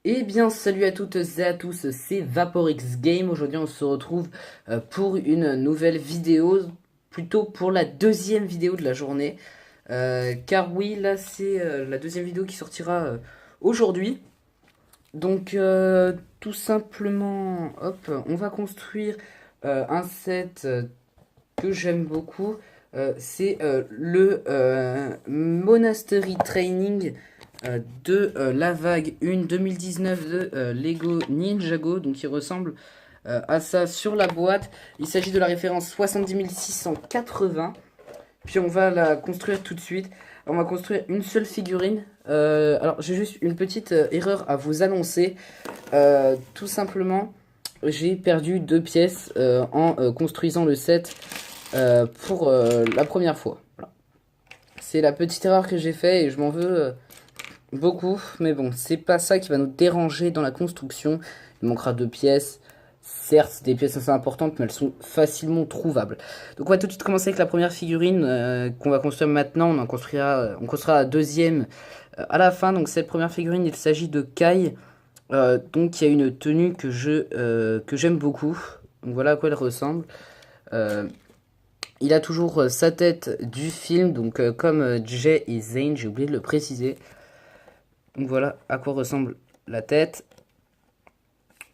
Eh bien, salut à toutes et à tous, c'est Vaporix Game. Aujourd'hui, on se retrouve pour une nouvelle vidéo, plutôt pour la deuxième vidéo de la journée. Car oui, là, c'est la deuxième vidéo qui sortira aujourd'hui. Donc, tout simplement, hop, on va construire un set que j'aime beaucoup. C'est le Monastery Training de la vague 1 2019 de Lego Ninjago, donc qui ressemble à ça sur la boîte. Il s'agit de la référence 70 680. Puis on va la construire tout de suite. On va construire une seule figurine. Alors j'ai juste une petite erreur à vous annoncer. Tout simplement, j'ai perdu deux pièces en construisant le set pour la première fois. Voilà. C'est la petite erreur que j'ai fait et je m'en veux beaucoup, mais bon, c'est pas ça qui va nous déranger dans la construction. Il manquera deux pièces. Certes, c'est des pièces assez importantes, mais elles sont facilement trouvables. Donc on va tout de suite commencer avec la première figurine qu'on va construire maintenant. On construira la deuxième à la fin. Donc cette première figurine, il s'agit de Kai. Donc il y a une tenue que j'aime beaucoup. Donc voilà à quoi elle ressemble. Euh, il a toujours sa tête du film, donc comme Jay et Zane, j'ai oublié de le préciser. Donc voilà à quoi ressemble la tête.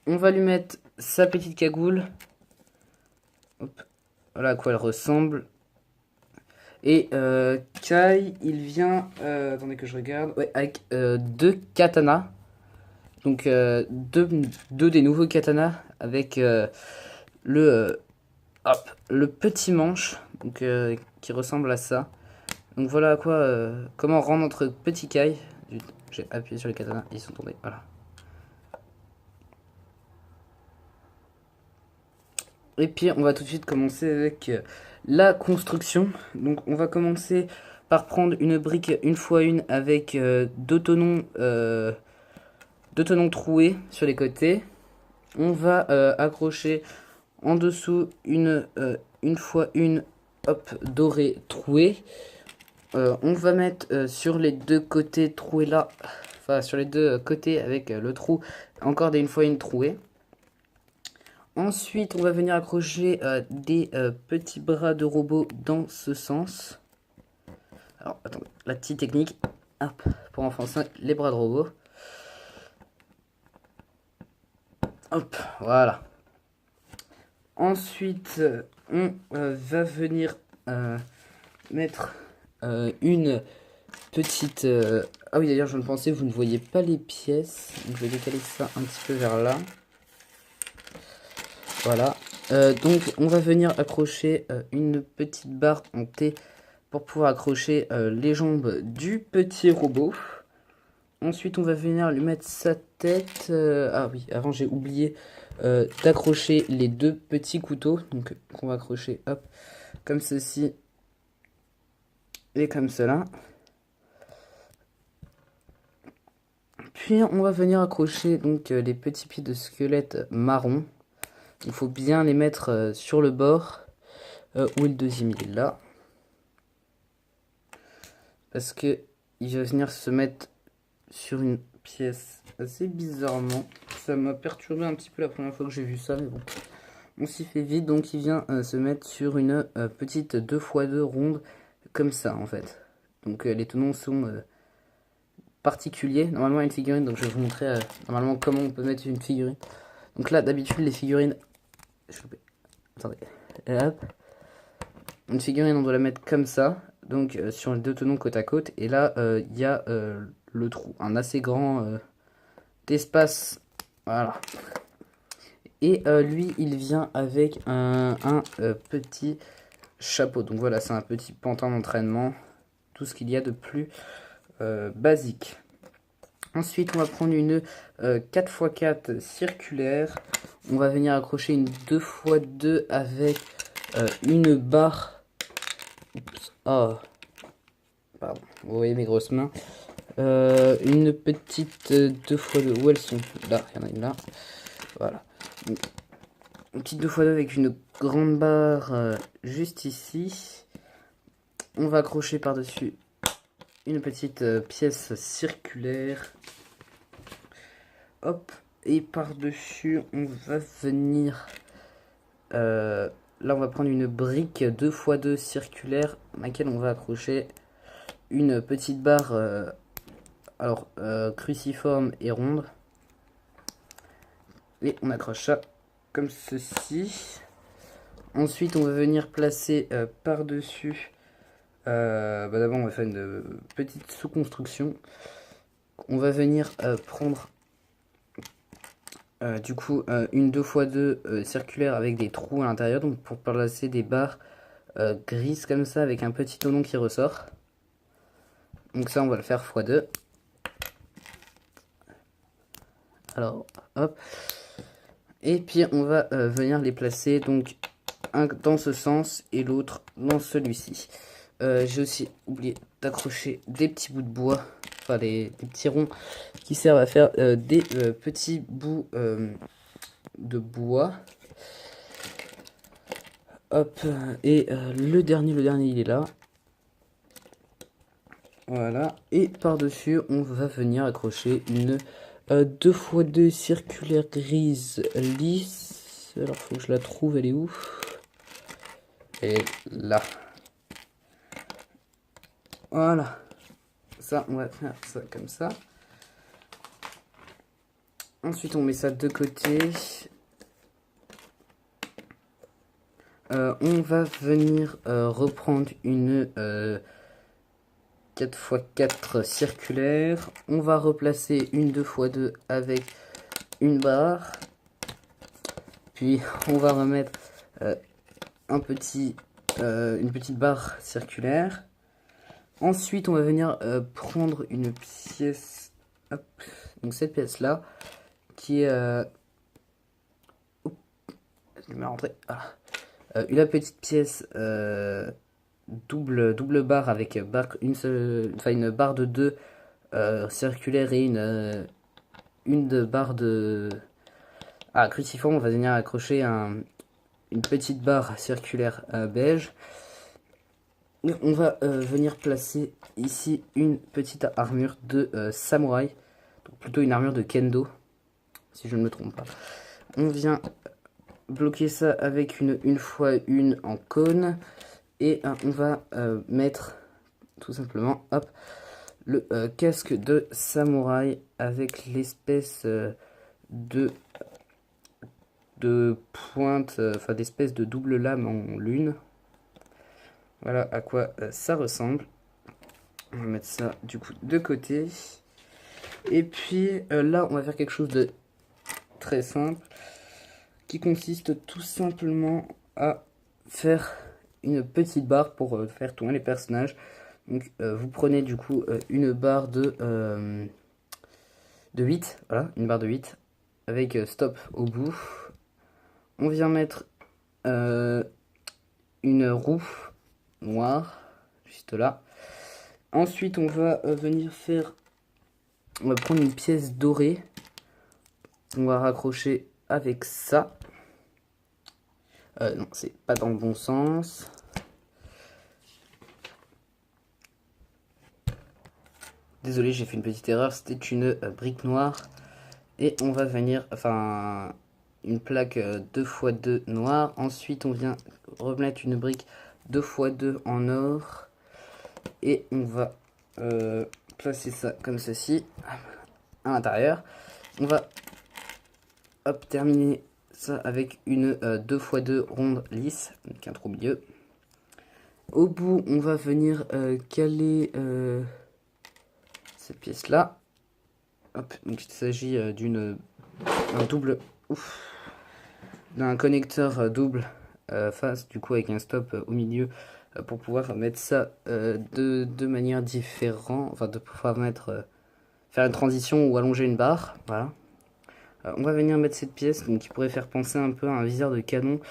On va lui mettre sa petite cagoule. Hop. Voilà à quoi elle ressemble. Et Kai, il vient, attendez que je regarde, ouais, avec deux katanas. Donc deux des nouveaux katanas avec le, le petit manche, donc, qui ressemble à ça. Donc voilà à quoi, comment rendre notre petit Kai. J'ai appuyé sur les katanas, ils sont tombés, voilà. Et puis on va tout de suite commencer avec la construction. Donc on va commencer par prendre une brique une fois une avec deux tenons troués sur les côtés. On va accrocher en dessous une fois une, hop, dorée trouée. On va mettre sur les deux côtés troués là, enfin sur les deux côtés avec le trou, encore des une fois une trouée. Ensuite, on va venir accrocher des petits bras de robot dans ce sens. Alors, attendez, la petite technique, hop, pour enfoncer les bras de robot. Hop, voilà. Ensuite, on va venir mettre une petite... Ah oui, d'ailleurs, je ne pensais, vous ne voyez pas les pièces. Donc, je vais décaler ça un petit peu vers là. Voilà. Donc, on va venir accrocher une petite barre en T pour pouvoir accrocher les jambes du petit robot. Ensuite, on va venir lui mettre sa tête. Ah oui, avant j'ai oublié d'accrocher les deux petits couteaux. Donc, qu'on va accrocher, hop, comme ceci et comme cela. Puis, on va venir accrocher donc les petits pieds de squelette marron. Il faut bien les mettre sur le bord. Où est le deuxième? Il est là. Parce que il va venir se mettre sur une pièce assez bizarrement. Ça m'a perturbé un petit peu la première fois que j'ai vu ça, mais bon. On s'y fait vite, donc il vient se mettre sur une petite 2x2 ronde, comme ça en fait. Donc les tenons sont particuliers. Normalement une figurine, donc je vais vous montrer normalement comment on peut mettre une figurine. Donc là d'habitude les figurines... Attendez. Hop. Une figurine on doit la mettre comme ça. Donc sur les deux tenons côte à côte. Et là il y a le trou. Un assez grand d'espace. Voilà. Et lui, il vient avec un petit chapeau. Donc voilà, c'est un petit pantin d'entraînement. Tout ce qu'il y a de plus basique. Ensuite, on va prendre une 4x4 circulaire. On va venir accrocher une 2x2 avec une barre. Oups. Oh. Pardon. Vous voyez mes grosses mains. Une petite 2x2. Où elles sont? Là, il y en a une là. Voilà. Une petite 2x2 avec une grande barre juste ici. On va accrocher par-dessus une petite pièce circulaire. hop, et par-dessus, on va venir... là, on va prendre une brique 2x2 circulaire, à laquelle on va accrocher une petite barre, cruciforme et ronde. Et on accroche ça comme ceci. Ensuite, on va venir placer par-dessus. D'abord, on va faire une petite sous-construction. On va venir prendre une 2x2 circulaire avec des trous à l'intérieur, donc pour placer des barres grises comme ça avec un petit tonneau qui ressort. Donc ça, on va le faire x2. Alors, hop. Et puis on va venir les placer, donc un dans ce sens et l'autre dans celui-ci. J'ai aussi oublié d'accrocher des petits bouts de bois, enfin des petits ronds qui servent à faire des petits bouts de bois. Hop, et le dernier il est là. Voilà, et par-dessus on va venir accrocher une 2x2 circulaire grise lisse. Alors faut que je la trouve, elle est où? Et là. Voilà. Ça, on va faire ça comme ça. Ensuite, on met ça de côté. On va venir reprendre une 4x4 circulaire. On va replacer une 2x2 avec une barre. Puis, on va remettre une petite barre circulaire. Ensuite, on va venir prendre une pièce, hop, donc cette pièce-là, qui est, je vais rentrer, une petite pièce double barre avec une barre de 2 circulaire et une barre de cruciforme. On va venir accrocher une petite barre circulaire beige. On va venir placer ici une petite armure de samouraï, donc plutôt une armure de kendo, si je ne me trompe pas. On vient bloquer ça avec une 1x1 en cône, et on va mettre tout simplement, hop, le casque de samouraï avec l'espèce de pointe, enfin d'espèce de double lame en lune. Voilà à quoi ça ressemble. On va mettre ça du coup de côté. Et puis là, on va faire quelque chose de très simple, qui consiste tout simplement à faire une petite barre pour faire tourner les personnages. Donc vous prenez du coup une barre de 8, voilà, une barre de 8 avec stop au bout. On vient mettre une roue noire juste là. Ensuite, on va venir faire, on va prendre une pièce dorée, on va raccrocher avec ça. Non, c'est pas dans le bon sens. Désolé, j'ai fait une petite erreur, c'était une brique noire. Et on va venir, enfin, une plaque 2x2 noire. Ensuite, on vient remettre une brique 2x2 en or. Et on va placer ça comme ceci à l'intérieur. On va terminer ça avec une 2x2 ronde lisse, avec un trou au milieu. Au bout, on va venir caler cette pièce là. Hop, donc il s'agit d'un connecteur double face, du coup avec un stop au milieu, pour pouvoir mettre ça de manière différente, enfin de pouvoir faire une transition ou allonger une barre. Voilà. On va venir mettre cette pièce, donc qui pourrait faire penser un peu à un viseur de canon,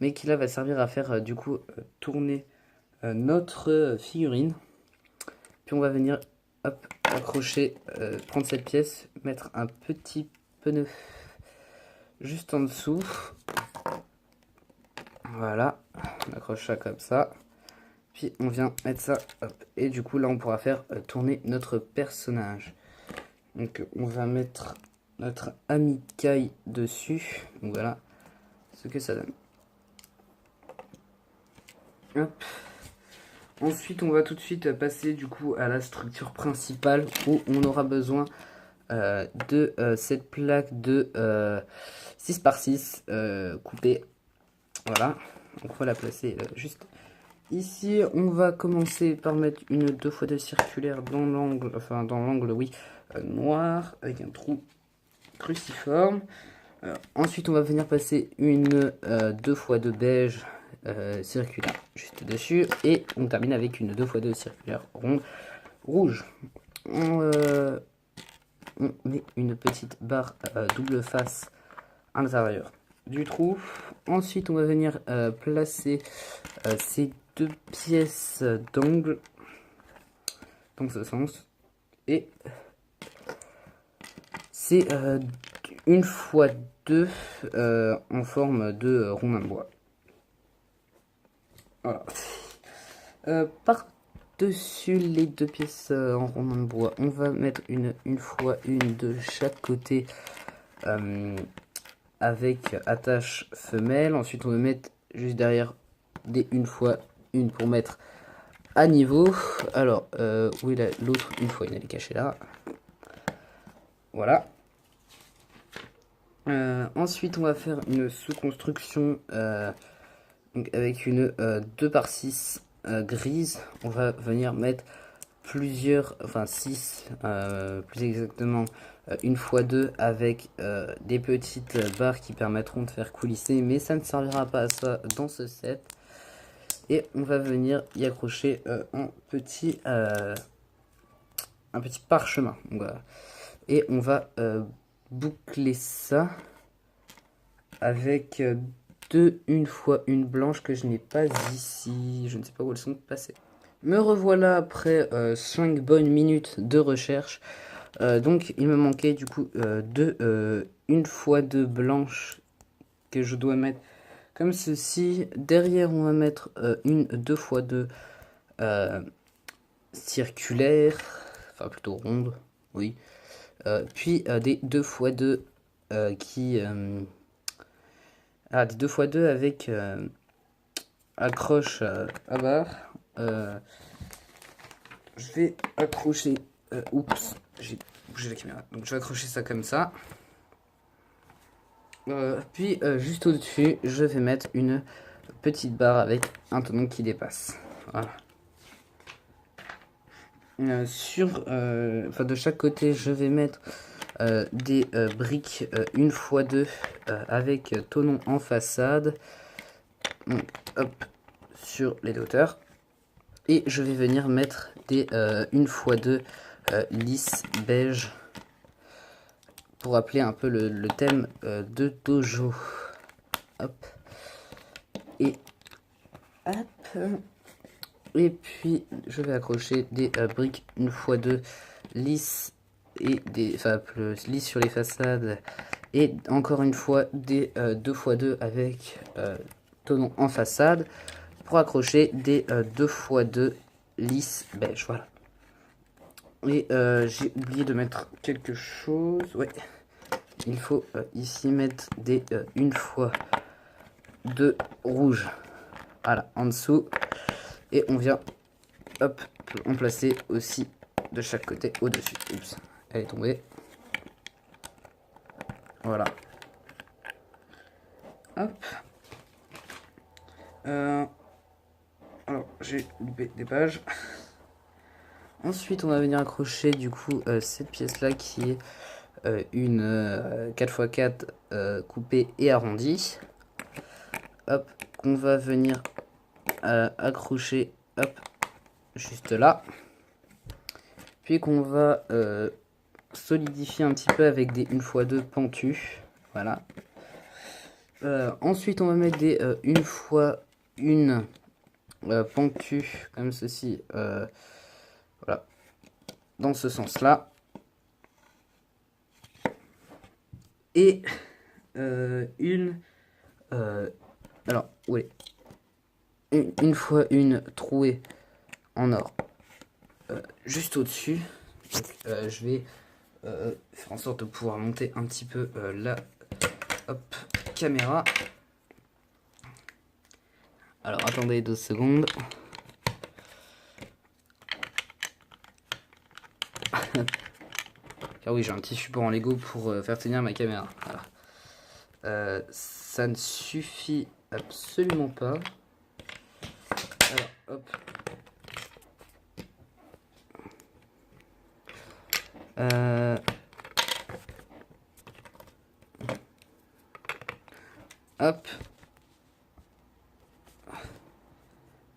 mais qui là va servir à faire du coup tourner notre figurine. Puis on va venir accrocher, prendre cette pièce, mettre un petit pneu juste en dessous. Voilà, on accroche ça comme ça. Puis on vient mettre ça, hop, et du coup là on pourra faire tourner notre personnage. Donc on va mettre notre ami Kai dessus. Donc voilà ce que ça donne. Hop. Ensuite, on va tout de suite passer du coup à la structure principale où on aura besoin de cette plaque de 6 par 6 coupée. Voilà, donc on va la placer juste ici. On va commencer par mettre une 2x2 circulaire dans l'angle, enfin dans l'angle, oui, noir, avec un trou cruciforme. Ensuite, on va venir passer une 2x2 beige circulaire juste dessus. Et on termine avec une 2x2 circulaire ronde rouge. On met une petite barre double face à l'intérieur du trou. Ensuite, on va venir placer ces deux pièces d'angle dans ce sens. Et c'est une fois deux en forme de rondin de bois. Voilà. Par-dessus les deux pièces en rondin de bois, on va mettre une fois une de chaque côté avec attache femelle. Ensuite, on va mettre juste derrière des une fois une pour mettre à niveau. Alors, où est l'autre une fois? Il est caché là. Voilà. Ensuite, on va faire une sous-construction avec une 2 par 6 grise. On va venir mettre plusieurs, enfin 6 plus exactement, une fois 2 avec des petites barres qui permettront de faire coulisser, mais ça ne servira pas à ça dans ce set. Et on va venir y accrocher un petit parchemin. Voilà. Et on va boucler ça avec une fois une blanche que je n'ai pas ici. Je ne sais pas où elles sont passées. Me revoilà après 5 bonnes minutes de recherche. Donc il me manquait du coup une fois deux blanches que je dois mettre comme ceci. Derrière on va mettre une 2x2 circulaire, enfin plutôt ronde, oui. Puis des 2x2 qui... des 2x2 avec accroche à barre. Je vais accrocher... oups, j'ai bougé la caméra. Donc je vais accrocher ça comme ça. Puis juste au-dessus, je vais mettre une petite barre avec un tenon qui dépasse. Voilà. De chaque côté, je vais mettre des briques une fois deux avec tenon en façade. Donc, hop, sur les hauteurs. Et je vais venir mettre des une fois deux lisses beige pour rappeler un peu le thème de dojo. Hop. Et hop. Et puis je vais accrocher des briques une fois deux lisses et des lisses sur les façades, et encore une fois des 2x2 avec tenon en façade pour accrocher des 2x2 lisses beige. Voilà. Et j'ai oublié de mettre quelque chose. Ouais, il faut ici mettre des une fois deux rouge. Voilà, en dessous. Et on vient, hop, en placer aussi de chaque côté au-dessus. Oups, elle est tombée. Voilà. Hop. Alors, j'ai loupé des pages. Ensuite, on va venir accrocher du coup cette pièce-là qui est une 4x4 coupée et arrondie. Hop, qu'on va venir accrocher, hop, juste là. Puis qu'on va solidifier un petit peu avec des 1x2 pentus. Voilà. Ensuite, on va mettre des 1x1 pentus comme ceci. Voilà. Dans ce sens-là. Et alors, oui. Une fois une trouée en or juste au-dessus. Je vais faire en sorte de pouvoir monter un petit peu la caméra. Alors attendez 2 secondes. Car oui, j'ai un petit support en Lego pour faire tenir ma caméra. Voilà. Ça ne suffit absolument pas. Alors, hop. Hop.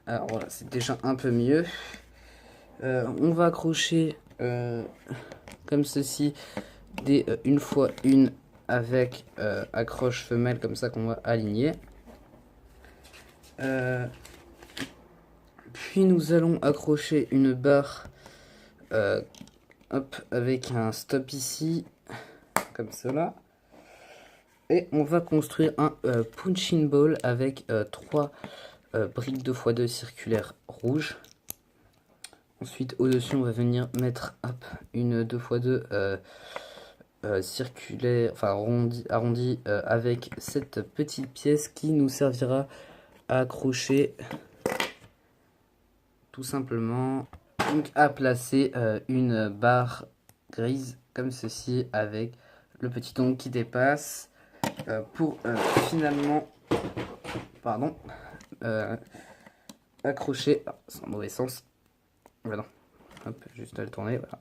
Alors voilà, c'est déjà un peu mieux. On va accrocher comme ceci des une fois une avec accroche femelle comme ça qu'on va aligner. Puis nous allons accrocher une barre hop, avec un stop ici comme cela. Et on va construire un punching ball avec 3 briques 2x2 circulaires rouges. Ensuite, au-dessus, on va venir mettre hop, une 2x2 circulaire, enfin arrondi avec cette petite pièce qui nous servira à accrocher tout simplement, donc à placer une barre grise comme ceci avec le petit ongle qui dépasse pour finalement, pardon, accrocher, c'est un mauvais sens, voilà, hop, juste à le tourner, voilà,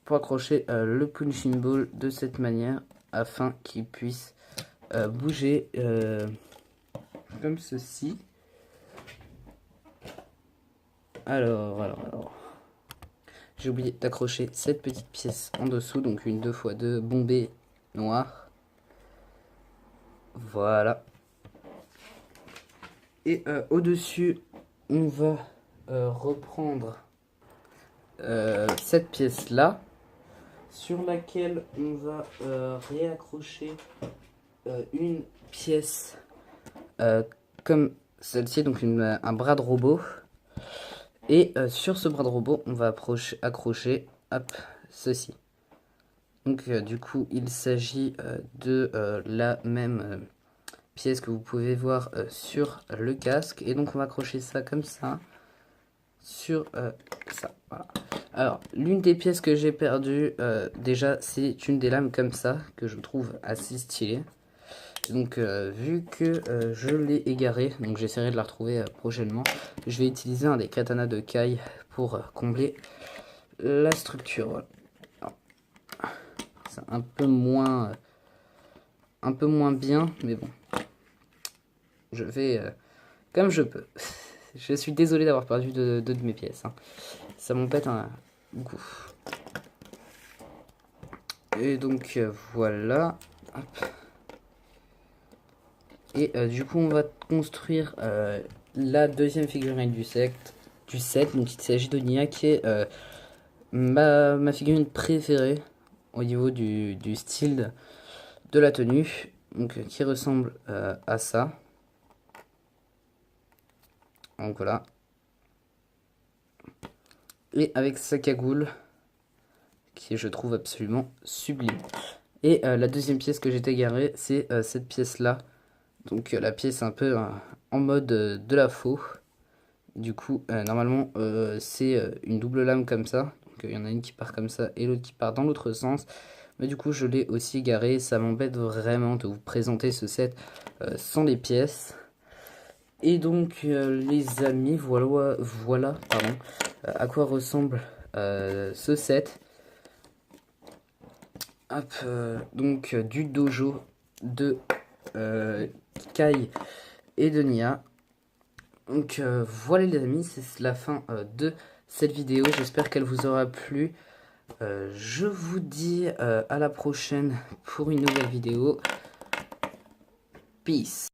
pour accrocher le punching ball de cette manière afin qu'il puisse bouger comme ceci. Alors. J'ai oublié d'accrocher cette petite pièce en dessous, donc une 2x2 bombée noire. Voilà. Et au-dessus, on va reprendre cette pièce-là, sur laquelle on va réaccrocher une pièce comme celle-ci, donc un bras de robot. Et sur ce bras de robot, on va accrocher hop, ceci. Donc du coup, il s'agit de la même pièce que vous pouvez voir sur le casque. Et donc on va accrocher ça comme ça sur ça. Voilà. Alors, l'une des pièces que j'ai perdues, déjà, c'est une des lames comme ça, que je trouve assez stylée. Donc vu que je l'ai égaré, donc j'essaierai de la retrouver prochainement, je vais utiliser un des katanas de Kai pour combler la structure. Voilà. C'est un peu moins bien, mais bon, je vais comme je peux. Je suis désolé d'avoir perdu deux de mes pièces, hein. Ça m'embête un coup. Et donc voilà. Hop. Et du coup, on va construire la deuxième figurine du set. Donc, il s'agit de Nia, qui est ma figurine préférée au niveau du style de la tenue. Donc, qui ressemble à ça. Donc, voilà. Et avec sa cagoule, qui je trouve absolument sublime. Et la deuxième pièce que j'ai égarée, c'est cette pièce-là. Donc la pièce un peu en mode de la faux. Du coup, normalement, c'est une double lame comme ça. Donc il y en a une qui part comme ça et l'autre qui part dans l'autre sens. Mais du coup, je l'ai aussi égaré. Ça m'embête vraiment de vous présenter ce set sans les pièces. Et donc, les amis, voilà pardon, à quoi ressemble ce set. Hop, donc du dojo de Kai et de Nia. Donc voilà les amis, c'est la fin de cette vidéo. J'espère qu'elle vous aura plu. Je vous dis à la prochaine pour une nouvelle vidéo. Peace.